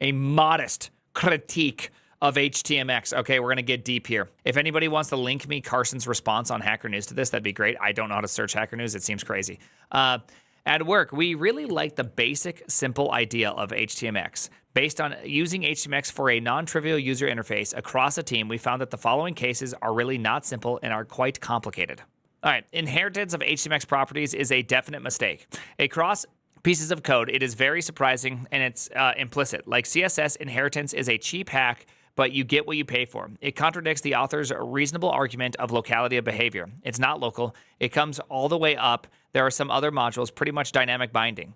a modest critique of HTMX. Okay, we're going to get deep here. If anybody wants to link me Carson's response on Hacker News to this, that'd be great. I don't know how to search Hacker News. It seems crazy. At work, we really like the basic, simple idea of HTMX. Based on using HTMX for a non-trivial user interface across a team, we found that the following cases are really not simple and are quite complicated. All right, inheritance of HTMX properties is a definite mistake. Across pieces of code, it is very surprising and it's implicit. Like CSS, inheritance is a cheap hack, but you get what you pay for. It contradicts the author's reasonable argument of locality of behavior. It's not local. It comes all the way up. There are some other modules, pretty much dynamic binding.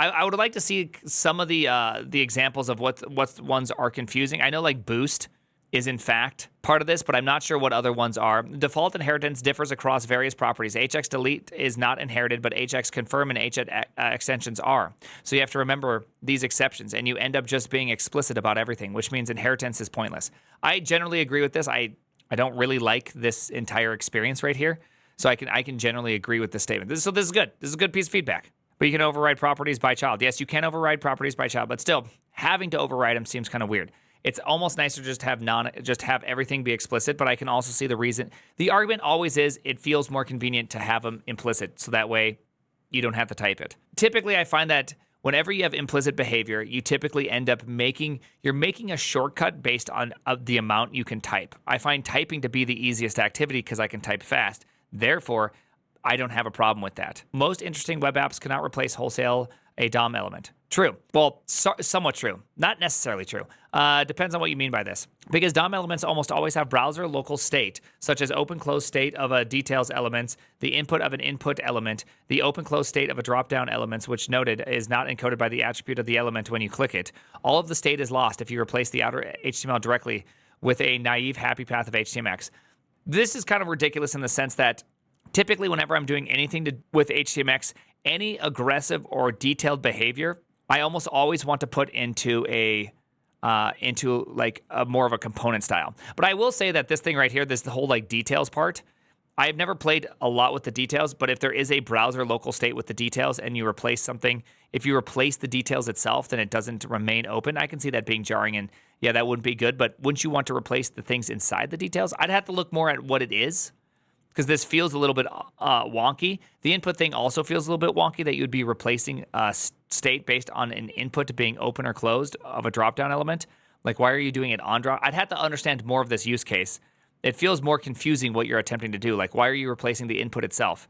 I would like to see some of the examples of what ones are confusing. I know like Boost is in fact part of this, but I'm not sure what other ones are. Default inheritance differs across various properties. HX delete is not inherited, but HX confirm and HX extensions are. So you have to remember these exceptions, and you end up just being explicit about everything, which means inheritance is pointless. I generally agree with this. I don't really like this entire experience right here, so I can generally agree with this statement. So this is good. This is a good piece of feedback. But you can override properties by child. Yes, you can override properties by child, but still, having to override them seems kind of weird. It's almost nicer to just have everything be explicit, but I can also see the reason. The argument always is it feels more convenient to have them implicit, so that way you don't have to type it. Typically, I find that whenever you have implicit behavior, you typically end up making a shortcut based on the amount you can type. I find typing to be the easiest activity because I can type fast. Therefore, I don't have a problem with that. Most interesting web apps cannot replace wholesale a DOM element. True. Well, somewhat true. Not necessarily true. Depends on what you mean by this. Because DOM elements almost always have browser local state, such as open-close state of a details elements, the input of an input element, the open-close state of a drop-down elements, which noted is not encoded by the attribute of the element when you click it. All of the state is lost if you replace the outer HTML directly with a naive happy path of HTMX. This is kind of ridiculous in the sense that typically whenever I'm doing anything with HTMX, any aggressive or detailed behavior, I almost always want to put into more of a component style. But I will say that this thing right here, the whole like details part, I've never played a lot with the details, but if there is a browser local state with the details and you replace something, if you replace the details itself, then it doesn't remain open. I can see that being jarring, and yeah, that wouldn't be good. But wouldn't you want to replace the things inside the details? I'd have to look more at what it is, because this feels a little bit wonky. The input thing also feels a little bit wonky, that you'd be replacing state based on an input to being open or closed of a drop-down element. Like, why are you doing it on drop? I'd have to understand more of this use case. It feels more confusing what you're attempting to do. Like, why are you replacing the input itself?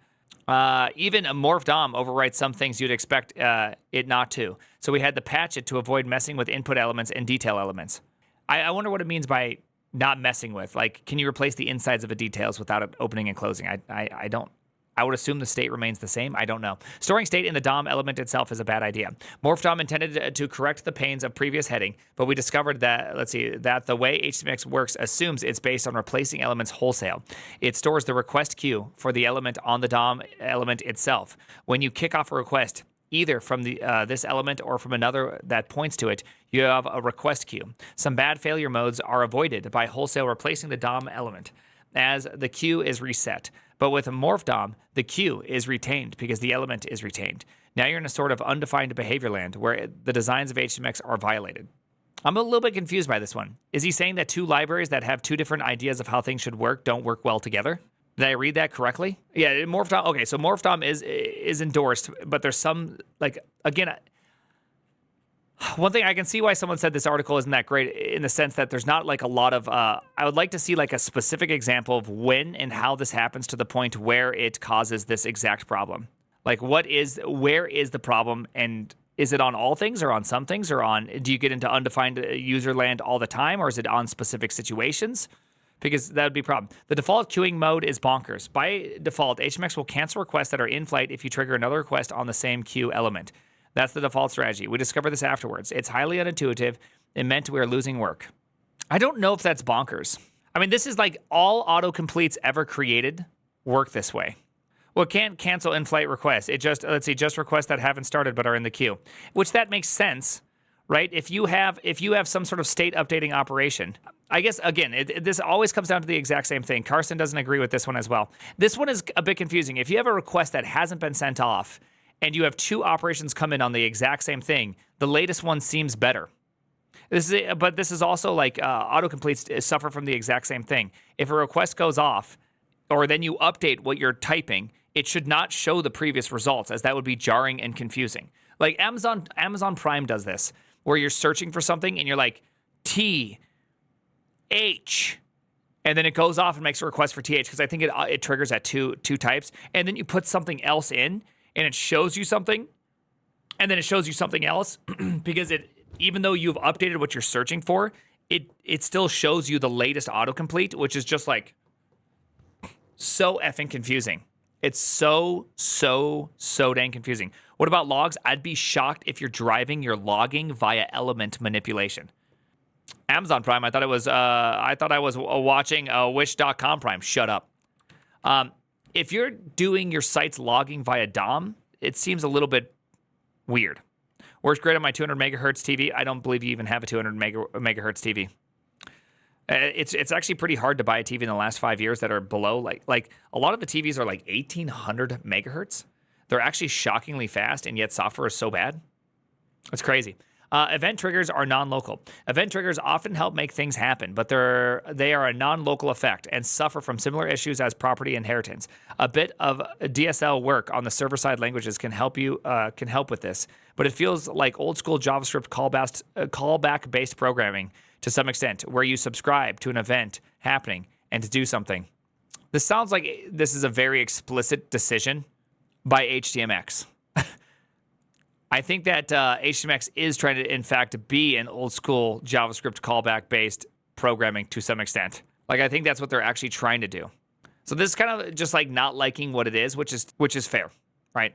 Even a morph DOM overwrites some things you'd expect it not to. So we had to patch it to avoid messing with input elements and detail elements. I wonder what it means by not messing with. Like, can you replace the insides of a details without it opening and closing? I don't. I would assume the state remains the same. I don't know. Storing state in the DOM element itself is a bad idea. Morph DOM intended to correct the pains of previous heading, but we discovered that, that the way HTMX works assumes it's based on replacing elements wholesale. It stores the request queue for the element on the DOM element itself. When you kick off a request, either from this element or from another that points to it, you have a request queue. Some bad failure modes are avoided by wholesale replacing the DOM element as the queue is reset. But with a morph DOM, the queue is retained because the element is retained. Now you're in a sort of undefined behavior land where the designs of HTMX are violated. I'm a little bit confused by this one. Is he saying that two libraries that have two different ideas of how things should work don't work well together? Did I read that correctly? Yeah, morph DOM. Okay, so morph DOM is endorsed, but there's some, like, again, one thing I can see why someone said this article isn't that great in the sense that there's not like a lot of, I would like to see like a specific example of when and how this happens to the point where it causes this exact problem. Like where is the problem, and is it on all things or on some things, or do you get into undefined user land all the time, or is it on specific situations? Because that would be a problem. The default queuing mode is bonkers. By default, HTMX will cancel requests that are in flight if you trigger another request on the same queue element. That's the default strategy. We discovered this afterwards. It's highly unintuitive. It meant we are losing work. I don't know if that's bonkers. I mean, this is like all autocompletes ever created work this way. Well, it can't cancel in-flight requests. It just, just requests that haven't started but are in the queue, which that makes sense, right? If you have some sort of state updating operation, I guess, again, this always comes down to the exact same thing. Carson doesn't agree with this one as well. This one is a bit confusing. If you have a request that hasn't been sent off, and you have two operations come in on the exact same thing, the latest one seems better. But this is also like autocompletes suffer from the exact same thing. If a request goes off, or then you update what you're typing, it should not show the previous results, as that would be jarring and confusing. Like Amazon Prime does this, where you're searching for something and you're like TH, and then it goes off and makes a request for TH because I think it triggers at two types, and then you put something else in and it shows you something, and then it shows you something else because even though you've updated what you're searching for, it still shows you the latest autocomplete, which is just like so effing confusing. It's so dang confusing. What about logs? I'd be shocked if you're driving your logging via element manipulation. Amazon Prime, I thought I was watching Wish.com Prime. Shut up. If you're doing your site's logging via DOM, it seems a little bit weird. Works great on my 200 megahertz TV. I don't believe you even have a 200 megahertz TV. It's actually pretty hard to buy a TV in the last 5 years that are below, like a lot of the TVs are like 1800 megahertz. They're actually shockingly fast, and yet software is so bad. It's crazy. Event triggers are non-local. Event triggers often help make things happen, but they are a non-local effect and suffer from similar issues as property inheritance. A bit of DSL work on the server-side languages can help with this, but it feels like old-school JavaScript callback-based programming to some extent, where you subscribe to an event happening and to do something. This sounds like this is a very explicit decision by HTMX. I think that HTMX is trying to, in fact, be an old-school JavaScript callback-based programming to some extent. Like, I think that's what they're actually trying to do. So this is kind of just like not liking what it is, which is fair, right?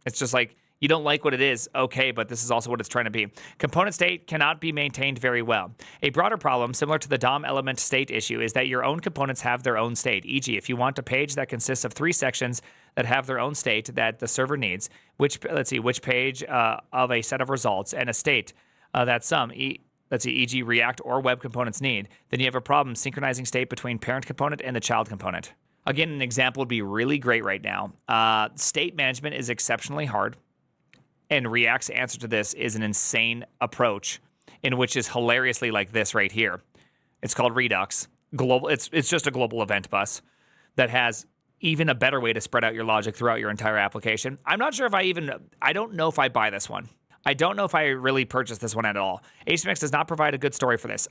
It's just like, you don't like what it is, okay, but this is also what it's trying to be. Component state cannot be maintained very well. A broader problem, similar to the DOM element state issue, is that your own components have their own state. E.g., if you want a page that consists of 3 sections that have their own state that the server needs, which page of a set of results and a state that some, e.g., React or web components need, then you have a problem synchronizing state between parent component and the child component. Again, an example would be really great right now. State management is exceptionally hard. And React's answer to this is an insane approach, in which is hilariously like this right here. It's called Redux. Global. It's just a global event bus that has even a better way to spread out your logic throughout your entire application. I'm not sure if I don't know if I buy this one. I don't know if I really purchase this one at all. HTMX does not provide a good story for this.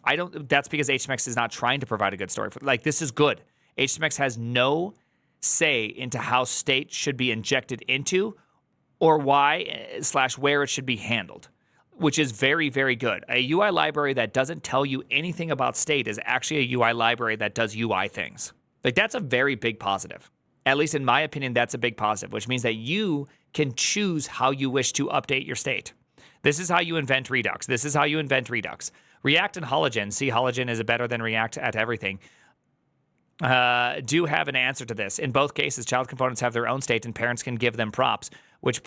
That's because HTMX is not trying to provide a good story for. Like, this is good. HTMX has no say into how state should be injected into, or why/where it should be handled, which is very, very good. A UI library that doesn't tell you anything about state is actually a UI library that does UI things. Like, that's a very big positive. At least in my opinion, that's a big positive, which means that you can choose how you wish to update your state. This is how you invent Redux. React and Hologen, see, Hologen is better than React at everything, do have an answer to this. In both cases, child components have their own state and parents can give them props, which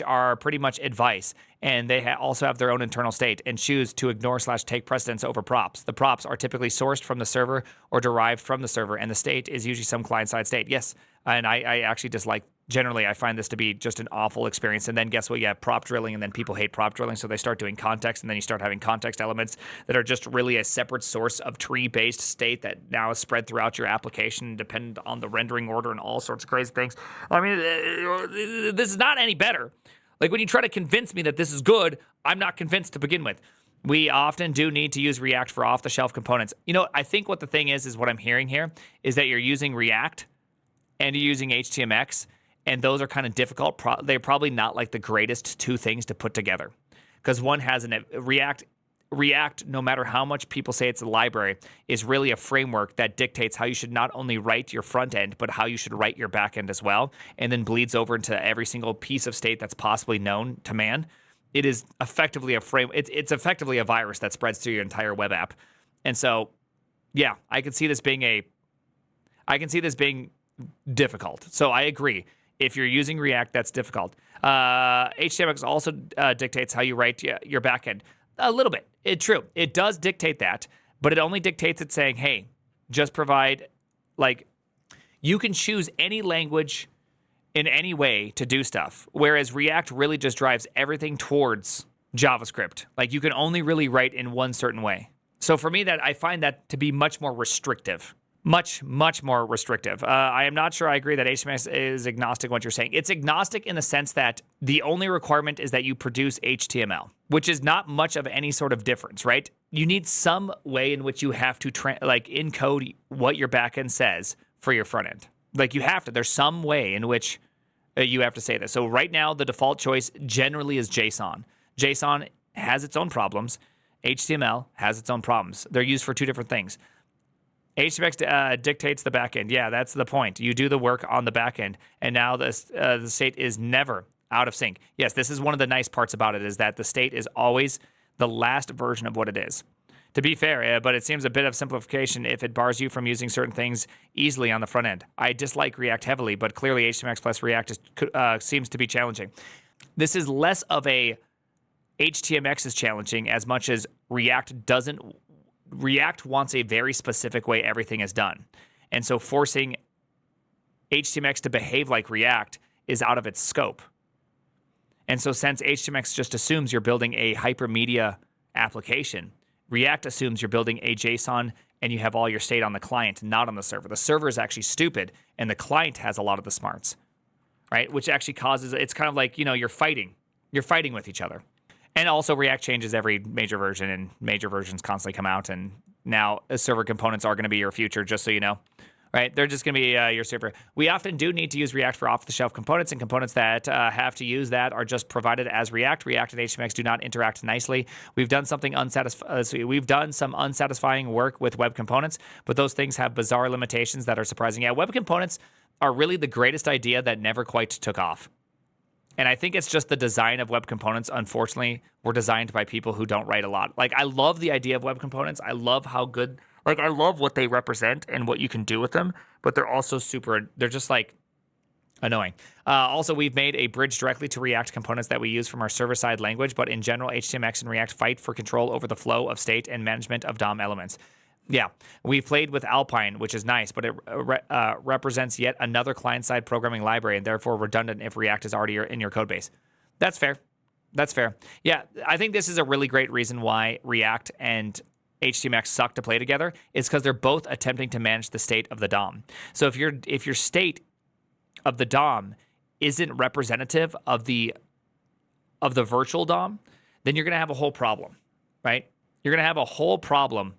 are pretty much advice, and they also have their own internal state and choose to ignore/take precedence over props. The props are typically sourced from the server or derived from the server, and the state is usually some client-side state. Yes, and I actually dislike. Generally, I find this to be just an awful experience. And then guess what? You have prop drilling, and then people hate prop drilling, so they start doing context, and then you start having context elements that are just really a separate source of tree-based state that now is spread throughout your application, dependent on the rendering order and all sorts of crazy things. I mean, this is not any better. Like, when you try to convince me that this is good, I'm not convinced to begin with. We often do need to use React for off-the-shelf components. You know, I think what the thing is what I'm hearing here is that you're using React and you're using HTMX, and those are kind of difficult. They're probably not like the greatest two things to put together, because one has React, no matter how much people say it's a library, is really a framework that dictates how you should not only write your front end, but how you should write your back end as well, and then bleeds over into every single piece of state that's possibly known to man. It is effectively it's effectively a virus that spreads through your entire web app. And so, yeah, I can see this being difficult. So I agree. If you're using React, that's difficult. HTMX also dictates how you write your backend. A little bit. True. It does dictate that, but it only dictates it saying, hey, just provide, like, you can choose any language in any way to do stuff, whereas React really just drives everything towards JavaScript. Like you can only really write in one certain way. So for me, that I find that to be much more restrictive. Much more restrictive. I am not sure I agree that HTMX is agnostic what you're saying. It's agnostic in the sense that the only requirement is that you produce HTML, which is not much of any sort of difference, right? You need some way in which you have to encode what your backend says for your front end. Like you have to. There's some way in which you have to say this. So right now, the default choice generally is JSON. JSON has its own problems. HTML has its own problems. They're used for two different things. HTMX dictates the backend. Yeah, that's the point. You do the work on the backend, and now the state is never out of sync. Yes, this is one of the nice parts about it, is that the state is always the last version of what it is. To be fair, but it seems a bit of simplification if it bars you from using certain things easily on the front end. I dislike React heavily, but clearly HTMX plus React seems to be challenging. This is less of a HTMX is challenging as much as React doesn't. React wants a very specific way everything is done. And so forcing HTMX to behave like React is out of its scope. And so since HTMX just assumes you're building a hypermedia application, React assumes you're building a JSON and you have all your state on the client, not on the server. The server is actually stupid and the client has a lot of the smarts, right? Which actually causes, it's kind of like, you're fighting with each other. And also React changes every major version, and major versions constantly come out, and now server components are going to be your future, just so you know. Right? They're just going to be your server. We often do need to use React for off-the-shelf components, and components that have to use that are just provided as React. React and HTMX do not interact nicely. We've done some unsatisfying work with web components, but those things have bizarre limitations that are surprising. Yeah, web components are really the greatest idea that never quite took off. And I think it's just the design of web components, unfortunately, were designed by people who don't write a lot. Like, I love the idea of web components. I love how good, I love what they represent and what you can do with them, but they're also they're just annoying. Also, we've made a bridge directly to React components that we use from our server-side language, but in general, HTMX and React fight for control over the flow of state and management of DOM elements. Yeah, we've played with Alpine, which is nice, but it represents yet another client-side programming library and therefore redundant if React is already in your code base. That's fair. Yeah, I think this is a really great reason why React and HTMX suck to play together. Is because they're both attempting to manage the state of the DOM. So if your state of the DOM isn't representative of the virtual DOM, then you're going to have a whole problem, right? You're going to have a whole problem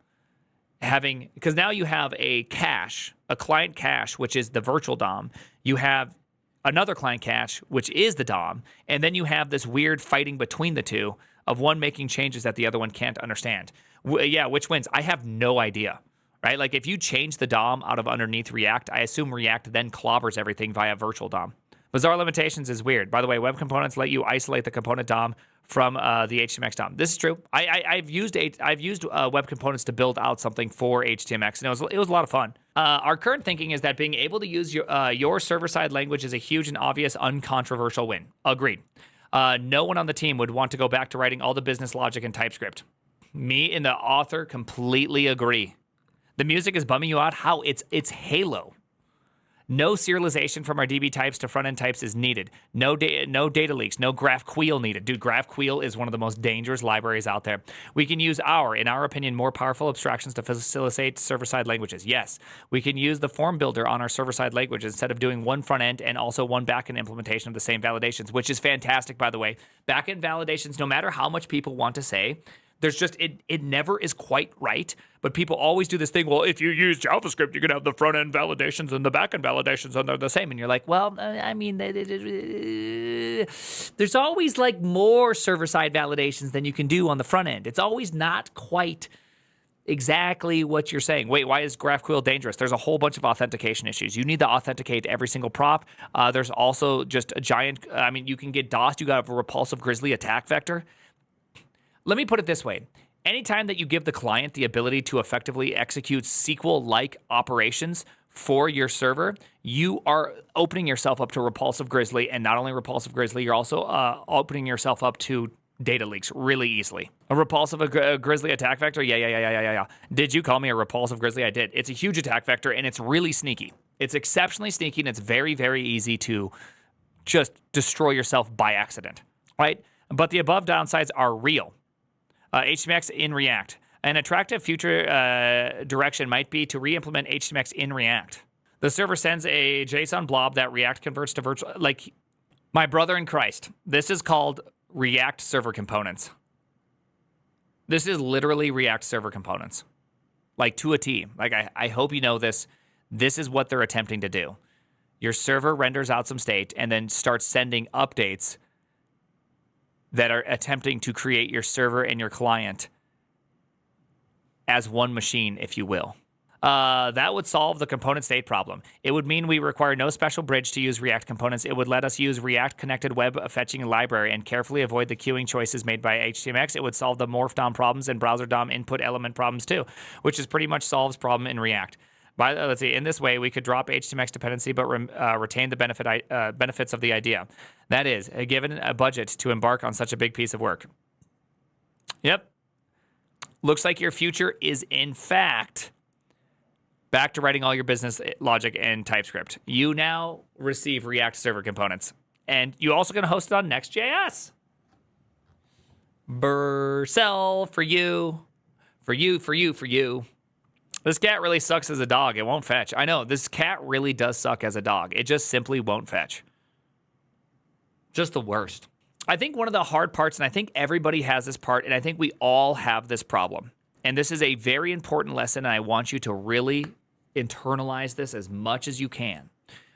because now you have a client cache, which is the virtual DOM. You have another client cache, which is the DOM, and then you have this weird fighting between the two of one making changes that the other one can't understand. Yeah, which wins? I have no idea, right? Like if you change the DOM out of underneath React, I assume React then clobbers everything via virtual DOM. Bizarre limitations is weird. By the way, web components let you isolate the component DOM from the HTMX DOM. This is true. I've used web components to build out something for HTMX, and it was a lot of fun. Our current thinking is that being able to use your server-side language is a huge and obvious uncontroversial win. Agreed. No one on the team would want to go back to writing all the business logic in TypeScript. Me and the author completely agree. The music is bumming you out. How? It's Halo. No serialization from our DB types to front-end types is needed. No data leaks. No GraphQL needed. Dude, GraphQL is one of the most dangerous libraries out there. We can use in our opinion, more powerful abstractions to facilitate server-side languages. Yes, we can use the form builder on our server-side language instead of doing one front-end and also one back-end implementation of the same validations, which is fantastic, by the way. Back-end validations, no matter how much people want to say, there's just, it never is quite right, but people always do this thing, well, if you use JavaScript, you're going to have the front-end validations and the back-end validations, and they're the same. And you're like, well, I mean, there's always more server-side validations than you can do on the front end. It's always not quite exactly what you're saying. Wait, why is GraphQL dangerous? There's a whole bunch of authentication issues. You need to authenticate every single prop. There's also just a giant, you can get DOSed. You got a repulsive grizzly attack vector. Let me put it this way. Anytime that you give the client the ability to effectively execute SQL-like operations for your server, you are opening yourself up to repulsive grizzly, and not only repulsive grizzly, you're also opening yourself up to data leaks really easily. A repulsive grizzly attack vector? Yeah. Did you call me a repulsive grizzly? I did. It's a huge attack vector, and it's really sneaky. It's exceptionally sneaky, and it's very, very easy to just destroy yourself by accident, right? but the above downsides are real. HTMX in React. An attractive future direction might be to re-implement HTMX in React. The server sends a JSON blob that React converts to virtual... Like, my brother in Christ, this is called React Server Components. This is literally React Server Components. Like, to a T. Like, I hope you know this. This is what they're attempting to do. Your server renders out some state and then starts sending updates that are attempting to create your server and your client as one machine, if you will. That would solve the component state problem. It would mean we require no special bridge to use React components. It would let us use React connected web fetching library and carefully avoid the queuing choices made by HTMX. It would solve the morph DOM problems and browser DOM input element problems too, which is pretty much solves problem in React. Let's see. In this way, we could drop HTMX dependency, but retain the benefits of the idea. That is, given a budget to embark on such a big piece of work. Yep. Looks like your future is, in fact, back to writing all your business logic in TypeScript. You now receive React Server Components. And you're also going to host it on Next.js. Sell for you. For you, for you, for you. This cat really sucks as a dog. It won't fetch. I know, this cat really does suck as a dog. It just simply won't fetch. Just the worst. I think one of the hard parts, and I think everybody has this part, and I think we all have this problem. And this is a very important lesson, and I want you to really internalize this as much as you can.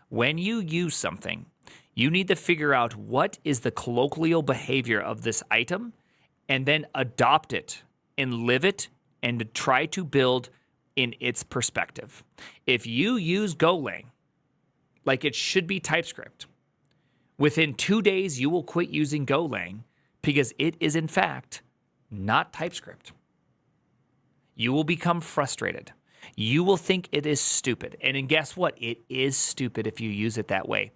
When you use something, you need to figure out what is the colloquial behavior of this item, and then adopt it and live it and try to build in its perspective. If you use Golang like it should be TypeScript, within 2 days you will quit using Golang because it is in fact not TypeScript. You will become frustrated. You will think it is stupid. And then guess what? It is stupid if you use it that way.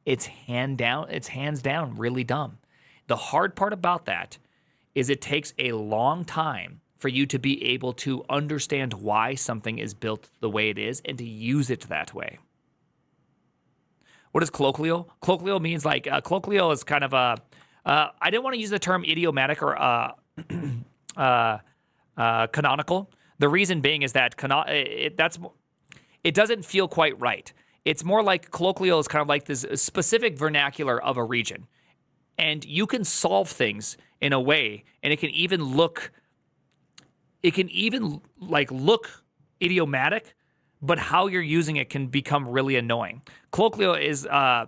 It's hands down really dumb. The hard part about that is it takes a long time for you to be able to understand why something is built the way it is and to use it that way. What is colloquial? Colloquial means like, colloquial is kind of a, I didn't want to use the term idiomatic or canonical. The reason being is that it doesn't feel quite right. It's more like colloquial is kind of like this specific vernacular of a region. And you can solve things in a way, and it can even look look idiomatic, but how you're using it can become really annoying. Colloquial is I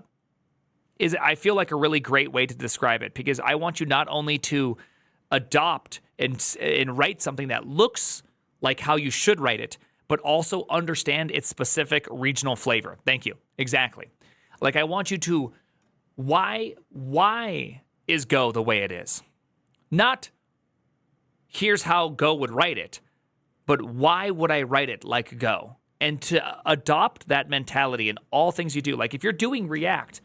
feel like a really great way to describe it, because I want you not only to adopt and write something that looks like how you should write it, but also understand its specific regional flavor. Thank you. Exactly. Like, I want you to, why is Go the way it is? Not here's how Go would write it, but why would I write it like Go? And to adopt that mentality in all things you do. Like, if you're doing React,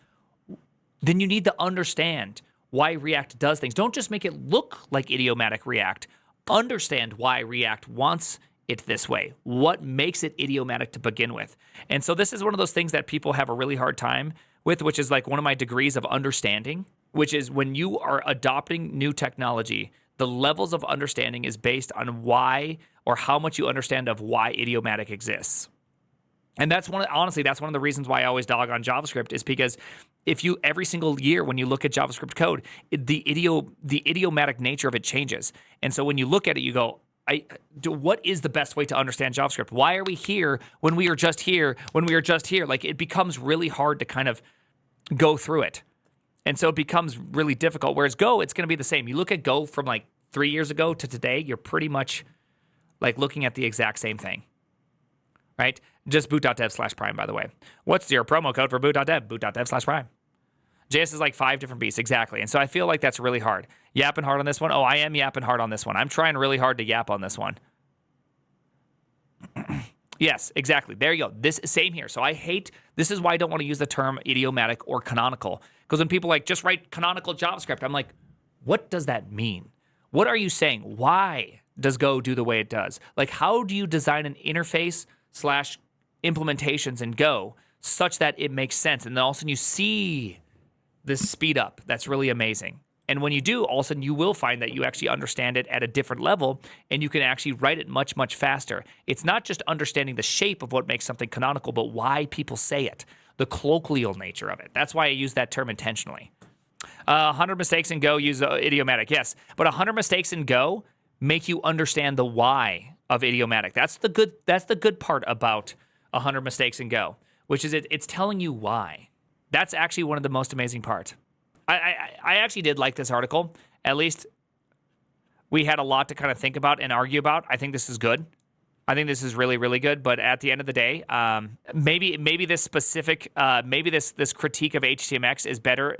then you need to understand why React does things. Don't just make it look like idiomatic React. Understand why React wants it this way. What makes it idiomatic to begin with? And so this is one of those things that people have a really hard time with, which is like one of my degrees of understanding, which is when you are adopting new technology, the levels of understanding is based on why or how much you understand of why idiomatic exists. And that's honestly, that's one of the reasons why I always dog on JavaScript, is because if you, every single year when you look at JavaScript code, the idiomatic nature of it changes. And so when you look at it, you go, what is the best way to understand JavaScript? Why are we here when we are just here, when we are just here? Like, it becomes really hard to kind of go through it. And so it becomes really difficult. Whereas Go, it's going to be the same. You look at Go from like 3 years ago to today, you're pretty much like looking at the exact same thing, right? Just boot.dev/prime, by the way. What's your promo code for boot.dev? Boot.dev/prime. JS is like 5 different beasts, exactly. And so I feel like that's really hard. Yapping hard on this one? Oh, I am yapping hard on this one. I'm trying really hard to yap on this one. Yes, exactly. There you go. This same here. So this is why I don't want to use the term idiomatic or canonical. Because when people like, just write canonical JavaScript, I'm like, what does that mean? What are you saying? Why does Go do the way it does? Like, how do you design an interface / implementations in Go such that it makes sense? And then all of a sudden you see this speed up. That's really amazing. And when you do, all of a sudden you will find that you actually understand it at a different level and you can actually write it much, much faster. It's not just understanding the shape of what makes something canonical, but why people say it, the colloquial nature of it. That's why I use that term intentionally. 100 mistakes in Go use idiomatic, yes. But 100 mistakes in Go make you understand the why of idiomatic. That's the good part about 100 mistakes in Go, which is it's telling you why. That's actually one of the most amazing parts. I actually did like this article. At least we had a lot to kind of think about and argue about. I think this is good. I think this is really, really good. But at the end of the day, maybe this specific, maybe this critique of HTMX is better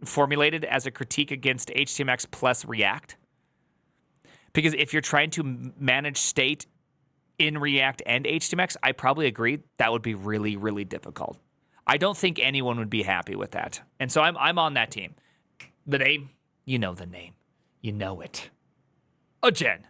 formulated as a critique against HTMX plus React. Because if you're trying to manage state in React and HTMX, I probably agree that would be really, really difficult. I don't think anyone would be happy with that. And so I'm on that team. The name, you know the name. You know it. Jen.